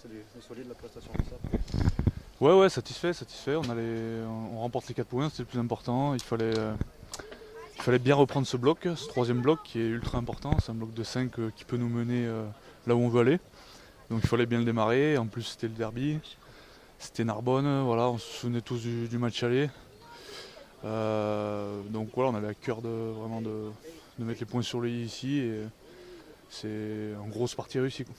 C'est solide la prestation de ça. Ouais, satisfait. On remporte les 4 points, c'était le plus important. Il fallait bien reprendre ce bloc, ce troisième bloc qui est ultra important. C'est un bloc de 5 qui peut nous mener là où on veut aller. Donc il fallait bien le démarrer. En plus, c'était le derby. C'était Narbonne, voilà, on se souvenait tous du match aller. Donc voilà, on avait à cœur de mettre les points sur les i ici. Et c'est en grosse partie réussi, quoi.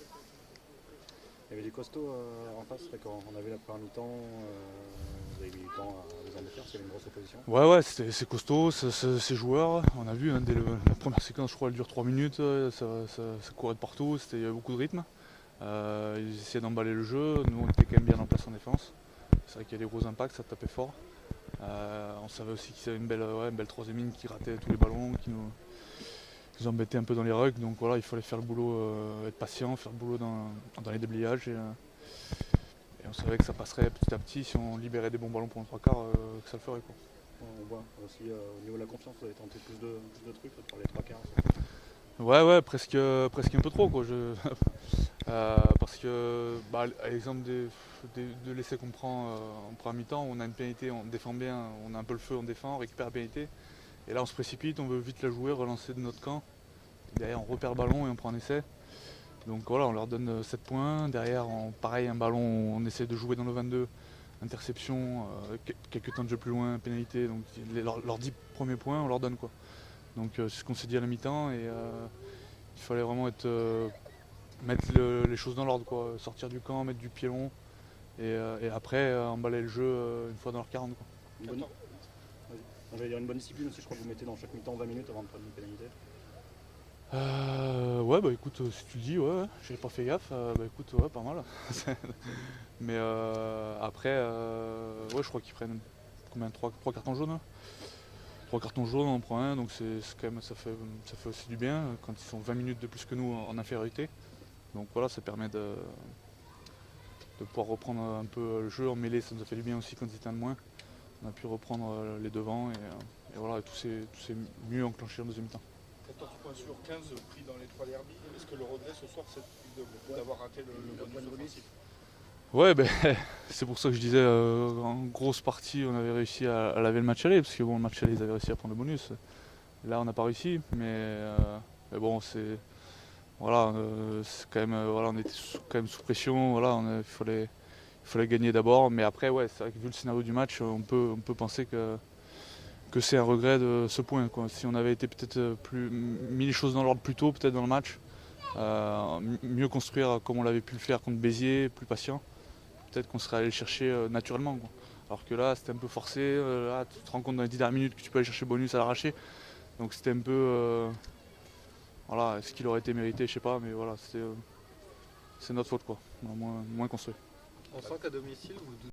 Il y avait des costauds en face, quand on a vu la première mi-temps, vous avez mis du temps à les embêter parce qu'il y avait une grosse opposition. Ouais, c'est costaud, ces joueurs. On a vu, hein, dès la première séquence, je crois, elle dure 3 minutes, ça courait de partout, il y avait beaucoup de rythme. Ils essayaient d'emballer le jeu, nous on était quand même bien en place en défense. C'est vrai qu'il y a des gros impacts, ça tapait fort. On savait aussi qu'ils avaient une belle troisième ligne qui ratait tous les ballons, qui nous embêtait un peu dans les rugs. Donc voilà, il fallait faire le boulot, être patient, faire le boulot dans les déblayages. Et on savait que ça passerait petit à petit si on libérait des bons ballons pour le trois quarts, que ça le ferait, quoi. On voit aussi au niveau de la confiance, vous avez tenté plus de trucs pour les trois quarts. Ouais, presque un peu trop, quoi. Parce que, à l'exemple de l'essai qu'on prend en première mi-temps, on a une pénalité, on défend bien, on a un peu le feu, on défend, on récupère la pénalité. Et là, on se précipite, on veut vite la jouer, relancer de notre camp. Derrière, on repère le ballon et on prend un essai. Donc voilà, on leur donne 7 points. Derrière, pareil, un ballon, on essaie de jouer dans le 22. Interception, quelques temps de jeu plus loin, pénalité. Donc leurs 10 premiers points, on leur donne, quoi. Donc c'est ce qu'on s'est dit à la mi-temps. Et il fallait vraiment mettre les choses dans l'ordre, quoi. Sortir du camp, mettre du pied long. Et après, emballer le jeu une fois dans leur 40, quoi. J'allais dire une bonne discipline aussi, je crois que vous mettez dans chaque mi-temps 20 minutes avant de prendre une pénalité. Ouais, bah écoute, si tu le dis, ouais, j'ai pas fait gaffe, bah écoute, ouais, pas mal. Mais après, ouais, je crois qu'ils prennent combien, 3 cartons jaunes, hein. 3 cartons jaunes, on en prend un, donc c'est quand même, ça fait aussi du bien quand ils sont 20 minutes de plus que nous en infériorité. Donc voilà, ça permet de pouvoir reprendre un peu le jeu en mêlée, ça nous a fait du bien aussi quand ils étaient un de moins. On a pu reprendre les devants et voilà, et tout s'est mieux enclenché en deuxième temps. 14 points sur 15 pris dans les 3 derbies. Est-ce que le regret ce soir c'est d'avoir raté le bonus offensif? Ouais, ben, c'est pour ça que je disais en grosse partie on avait réussi à laver le match aller, parce que bon, le match aller ils avaient réussi à prendre le bonus. Là on n'a pas réussi, mais bon, c'est quand même, voilà, on était quand même sous pression, voilà, il fallait gagner d'abord, mais après ouais, c'est vrai que vu le scénario du match, on peut penser que c'est un regret de ce point, quoi. Si on avait été peut-être mis les choses dans l'ordre plus tôt, peut-être dans le match, mieux construire comme on l'avait pu le faire contre Béziers, plus patient, peut-être qu'on serait allé le chercher naturellement, quoi. Alors que là c'était un peu forcé, là, tu te rends compte dans les 10 dernières minutes que tu peux aller chercher le bonus à l'arraché, donc c'était un peu, voilà, est-ce qu'il aurait été mérité, je sais pas, mais voilà, c'est notre faute, quoi. On a moins construit. On sent qu'à domicile, vous